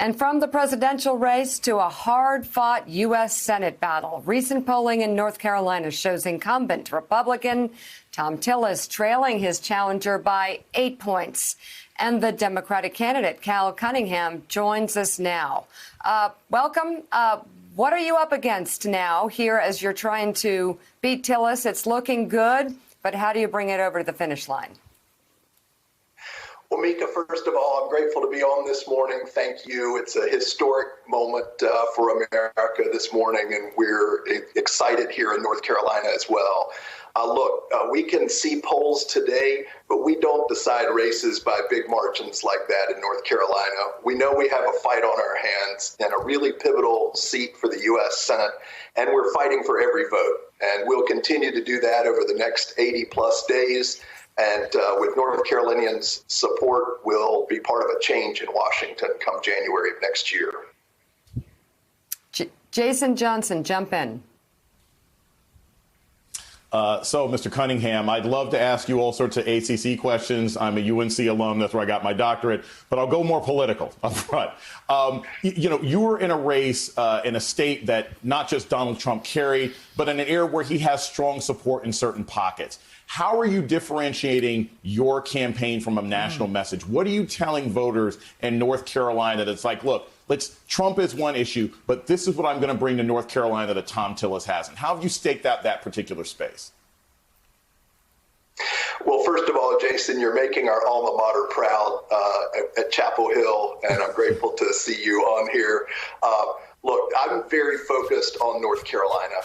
And from the presidential race to a hard-fought U.S. Senate battle, recent polling in North Carolina shows incumbent Republican Thom Tillis trailing his challenger by 8 points. And the Democratic candidate, Cal Cunningham, joins us now. Welcome. What are you up against now here as you're trying to beat Tillis? It's looking good, but how do you bring it over to the finish line? Well, Mika, first of all, I'm grateful to be on this morning. Thank you. It's a historic moment for America this morning, and we're excited here in North Carolina as well. Look, we can see polls today, but we don't decide races by big margins like that in North Carolina. We know we have a fight on our hands and a really pivotal seat for the U.S. Senate, and we're fighting for every vote. And we'll continue to do that over the next 80-plus days. And with North Carolinians' support, we'll be part of a change in Washington come January of next year. Jason Johnson, jump in. So, Mr. Cunningham, I'd love to ask you all sorts of ACC questions. I'm a UNC alum. That's where I got my doctorate. But I'll go more political up front. You were in a race in a state that not just Donald Trump carried, but in an area where he has strong support in certain pockets. How are you differentiating your campaign from a national message? What are you telling voters in North Carolina that's like, look, Trump is one issue, but this is what I'm going to bring to North Carolina that Thom Tillis hasn't? How have you staked out that particular space? Well, first of all, Jason, you're making our alma mater proud at Chapel Hill, and I'm grateful to see you on here. Look, I'm very focused on North Carolina.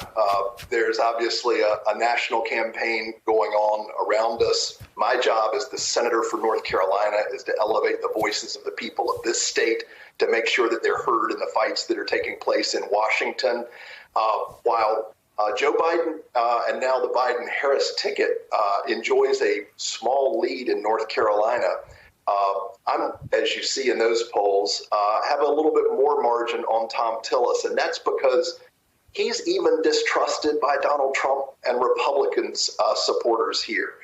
There's obviously a national campaign going on around us. My job as the senator for North Carolina is to elevate the voices of the people of this state, to make sure that they're heard in the fights that are taking place in Washington. While Joe Biden and now the Biden-Harris ticket enjoys a small lead in North Carolina, I'm, as you see in those polls, have a little bit more margin on Thom Tillis, and that's because he's even distrusted by Donald Trump and Republicans supporters here.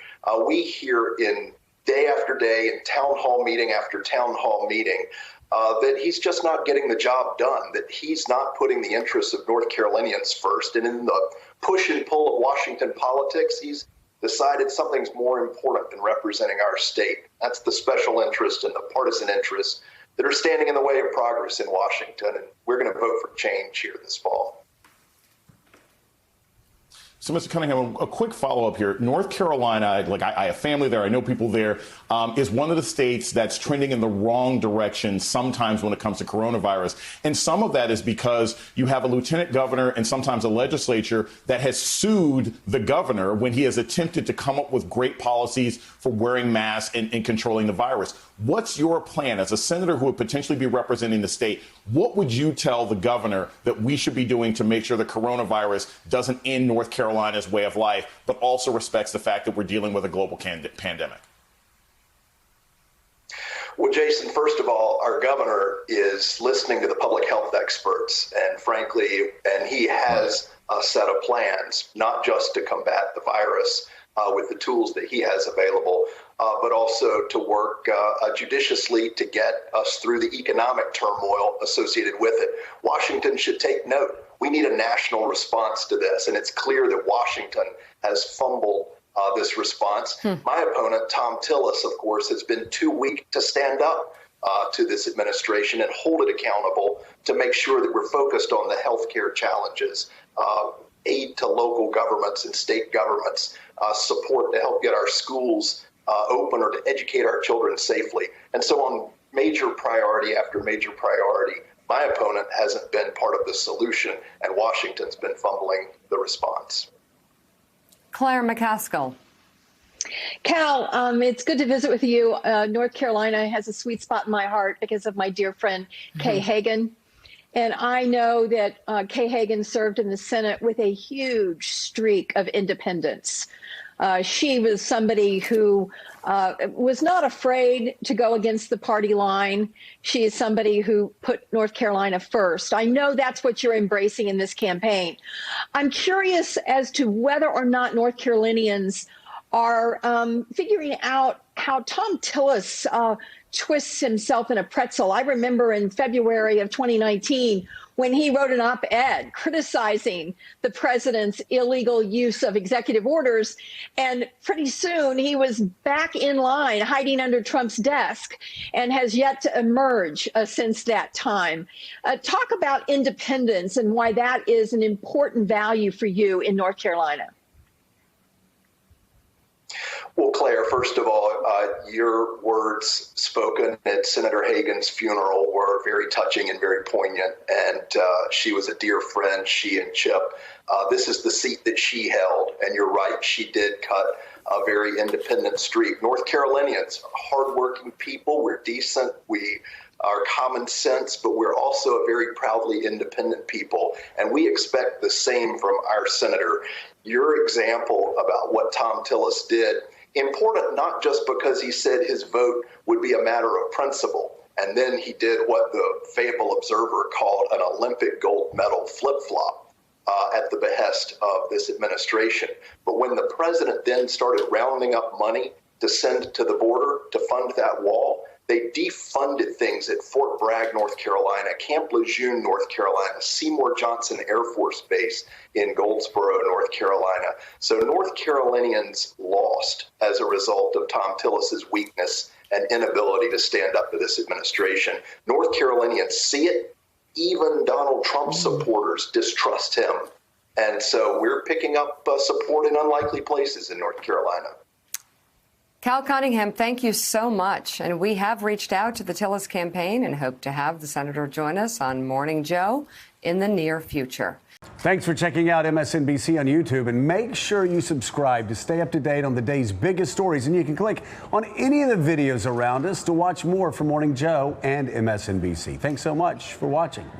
We hear in day after day, in town hall meeting after town hall meeting, that he's just not getting the job done, that he's not putting the interests of North Carolinians first, and in the push and pull of Washington politics, he's decided something's more important than representing our state. That's the special interest and the partisan interests that are standing in the way of progress in Washington, and we're going to vote for change here this fall. So, Mr. Cunningham, a quick follow-up here. North Carolina, I have family there, I know people there, is one of the states that's trending in the wrong direction sometimes when it comes to coronavirus. And some of that is because you have a lieutenant governor and sometimes a legislature that has sued the governor when he has attempted to come up with great policies for wearing masks and controlling the virus. What's your plan as a senator who would potentially be representing the state? What would you tell the governor that we should be doing to make sure the coronavirus doesn't end North Carolina's way of life, but also respects the fact that we're dealing with a global pandemic? Well, Jason, first of all, our governor is listening to the public health experts, and frankly, and he has a set of plans, not just to combat the virus with the tools that he has available, but also to work judiciously to get us through the economic turmoil associated with it. Washington should take note. We need a national response to this, and it's clear that Washington has fumbled this response. My opponent, Thom Tillis, of course, has been too weak to stand up to this administration and hold it accountable to make sure that we're focused on the healthcare challenges, aid to local governments and state governments, support to help get our schools open or to educate our children safely. And so on major priority after major priority, my opponent hasn't been part of the solution, and Washington's been fumbling the response. Claire McCaskill. Cal, it's good to visit with you. North Carolina has a sweet spot in my heart because of my dear friend, Kay Hagan. And I know that Kay Hagan served in the Senate with a huge streak of independence. She was somebody who was not afraid to go against the party line. She is somebody who put North Carolina first. I know that's what you're embracing in this campaign. I'm curious as to whether or not North Carolinians are figuring out how Tom Tillis twists himself in a pretzel. I remember in February of 2019 when he wrote an op-ed criticizing the president's illegal use of executive orders. And pretty soon he was back in line, hiding under Trump's desk, and has yet to emerge since that time. Talk about independence and why that is an important value for you in North Carolina. Well, Claire, first of all, your words spoken at Senator Hagan's funeral were very touching and very poignant. And she was a dear friend, she and Chip. This is the seat that she held. And you're right, she did cut a very independent streak. North Carolinians are hardworking people. We're decent. We are common sense, but we're also a very proudly independent people. And we expect the same from our senator. Your example about what Tom Tillis did, important not just because he said his vote would be a matter of principle, and then he did what the Fable Observer called an Olympic gold medal flip-flop at the behest of this administration. But when the president then started rounding up money to send to the border to fund that wall, they defunded things at Fort Bragg, North Carolina, Camp Lejeune, North Carolina, Seymour Johnson Air Force Base in Goldsboro, North Carolina. So North Carolinians lost as a result of Tom Tillis's weakness and inability to stand up to this administration. North Carolinians see it. Even Donald Trump supporters distrust him. And so we're picking up support in unlikely places in North Carolina. Cal Cunningham, thank you so much. And we have reached out to the Tillis campaign and hope to have the senator join us on Morning Joe in the near future. Thanks for checking out MSNBC on YouTube, and make sure you subscribe to stay up to date on the day's biggest stories. And you can click on any of the videos around us to watch more from Morning Joe and MSNBC. Thanks so much for watching.